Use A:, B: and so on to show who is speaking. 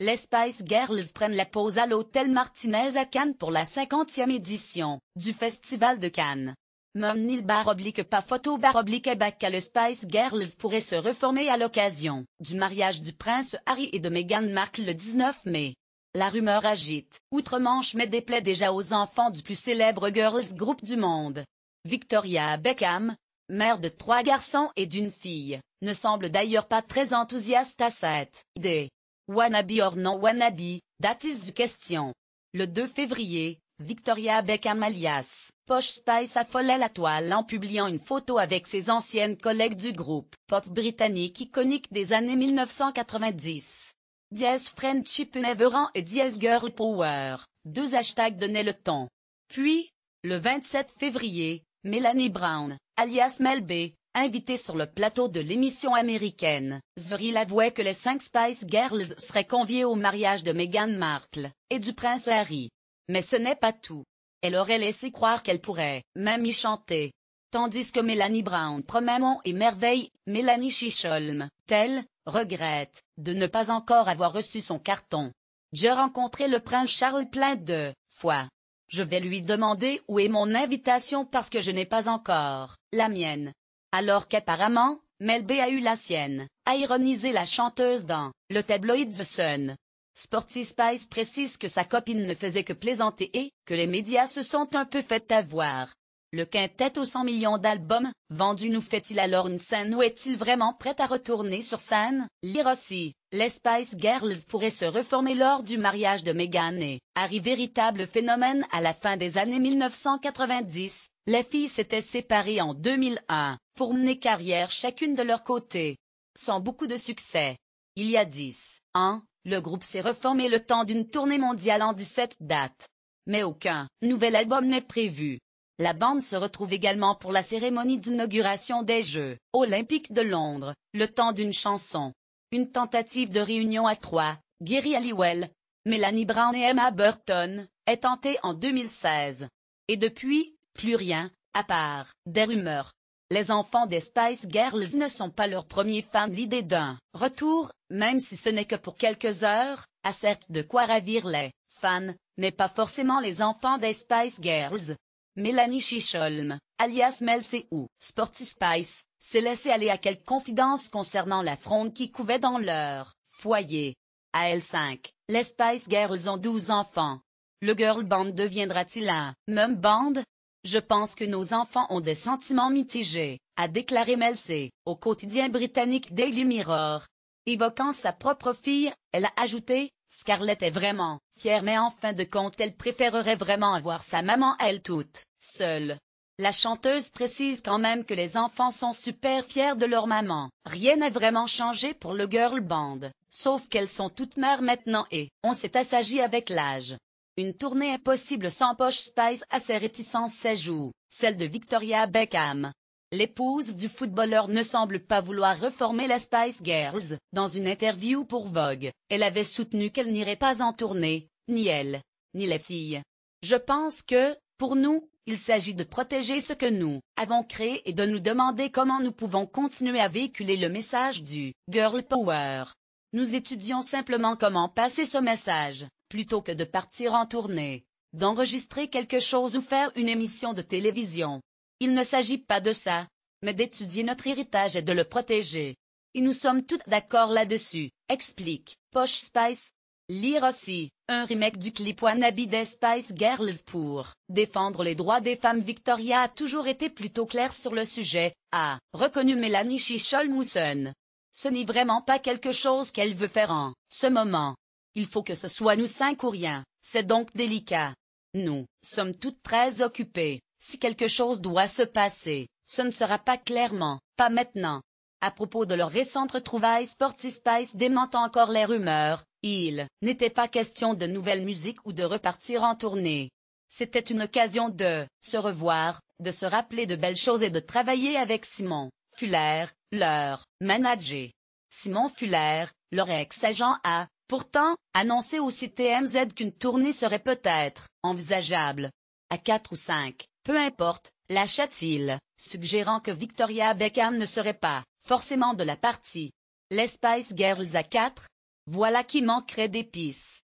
A: Les Spice Girls prennent la pause à l'hôtel Martinez à Cannes pour la 50e édition du Festival de Cannes. _pas photo _ les Spice Girls pourraient se reformer à l'occasion du mariage du prince Harry et de Meghan Markle le 19 mai. La rumeur agite outre-Manche mais déplaît déjà aux enfants du plus célèbre girls group du monde. Victoria Beckham, mère de 3 garçons et d'une fille, ne semble d'ailleurs pas très enthousiaste à cette idée. Wannabe or non wannabe, that is the question. Le 2 février, Victoria Beckham alias Posh Spice affolait la toile en publiant une photo avec ses anciennes collègues du groupe pop britannique iconique des années 1990. Diez Friendship Neverend et diez Girl Power, 2 hashtags donnaient le ton. Puis, le 27 février, Melanie Brown, alias Mel B, invitée sur le plateau de l'émission américaine The Real avouait que les 5 Spice Girls seraient conviées au mariage de Meghan Markle et du prince Harry. Mais ce n'est pas tout. Elle aurait laissé croire qu'elle pourrait même y chanter. Tandis que Melanie Brown promet monts et merveilles, Mélanie Chisholm, telle, regrette de ne pas encore avoir reçu son carton. J'ai rencontré le prince Charles plein de fois. Je vais lui demander où est mon invitation parce que je n'ai pas encore la mienne. Alors qu'apparemment, Mel B a eu la sienne, a ironisé la chanteuse dans le tabloïd The Sun. Sporty Spice précise que sa copine ne faisait que plaisanter et que les médias se sont un peu fait avoir. Le quintet aux 100 millions d'albums vendus nous fait-il alors une scène ou est-il vraiment prêt à retourner sur scène? Lire aussi, les Spice Girls pourraient se reformer lors du mariage de Meghan et Harry. Véritable phénomène à la fin des années 1990, les filles s'étaient séparées en 2001 pour mener carrière chacune de leur côté. Sans beaucoup de succès. Il y a 10 ans, le groupe s'est reformé le temps d'une tournée mondiale en 17 dates. Mais aucun nouvel album n'est prévu. La bande se retrouve également pour la cérémonie d'inauguration des Jeux Olympiques de Londres, le temps d'une chanson. Une tentative de réunion à 3, Geri Halliwell, Melanie Brown et Emma Burton, est tentée en 2016. Et depuis, plus rien, à part des rumeurs. Les enfants des Spice Girls ne sont pas leurs premiers fans. L'idée d'un retour, même si ce n'est que pour quelques heures, a certes de quoi ravir les fans, mais pas forcément les enfants des Spice Girls. Mélanie Chisholm, alias Mel C ou Sporty Spice, s'est laissée aller à quelques confidences concernant la fronde qui couvait dans leur foyer. À L5, les Spice Girls ont 12 enfants. Le girl band deviendra-t-il un mum band? Je pense que nos enfants ont des sentiments mitigés, a déclaré Mel C au quotidien britannique Daily Mirror. Évoquant sa propre fille, elle a ajouté: Scarlett est vraiment fière mais en fin de compte elle préférerait vraiment avoir sa maman elle toute seule. La chanteuse précise quand même que les enfants sont super fiers de leur maman. Rien n'a vraiment changé pour le girl band, sauf qu'elles sont toutes mères maintenant et on s'est assagi avec l'âge. Une tournée impossible sans Posh Spice à ses réticences s'ajoute, celle de Victoria Beckham. L'épouse du footballeur ne semble pas vouloir reformer les Spice Girls. Dans une interview pour Vogue, elle avait soutenu qu'elle n'irait pas en tournée, ni elle, ni les filles. Je pense que, pour nous, il s'agit de protéger ce que nous avons créé et de nous demander comment nous pouvons continuer à véhiculer le message du Girl Power. Nous étudions simplement comment passer ce message, plutôt que de partir en tournée, d'enregistrer quelque chose ou faire une émission de télévision. Il ne s'agit pas de ça, mais d'étudier notre héritage et de le protéger. Et nous sommes toutes d'accord là-dessus, explique Posh Spice. Lire aussi, un remake du clip Wannabe des Spice Girls pour défendre les droits des femmes. Victoria a toujours été plutôt claire sur le sujet, a reconnu Mélanie Chisholm. Ce n'est vraiment pas quelque chose qu'elle veut faire en ce moment. Il faut que ce soit nous 5 ou rien, c'est donc délicat. Nous sommes toutes très occupées. Si quelque chose doit se passer, ce ne sera pas clairement, pas maintenant. À propos de leur récente retrouvaille, Sporty Spice dément encore les rumeurs. Il n'était pas question de nouvelle musique ou de repartir en tournée. C'était une occasion de se revoir, de se rappeler de belles choses et de travailler avec Simon Fuller, leur manager. Simon Fuller, leur ex-agent a, pourtant, annoncé au TMZ qu'une tournée serait peut-être envisageable. À 4 ou 5, peu importe, lâcha-t-il, suggérant que Victoria Beckham ne serait pas forcément de la partie. Les Spice Girls à 4, Voilà qui manquerait d'épices.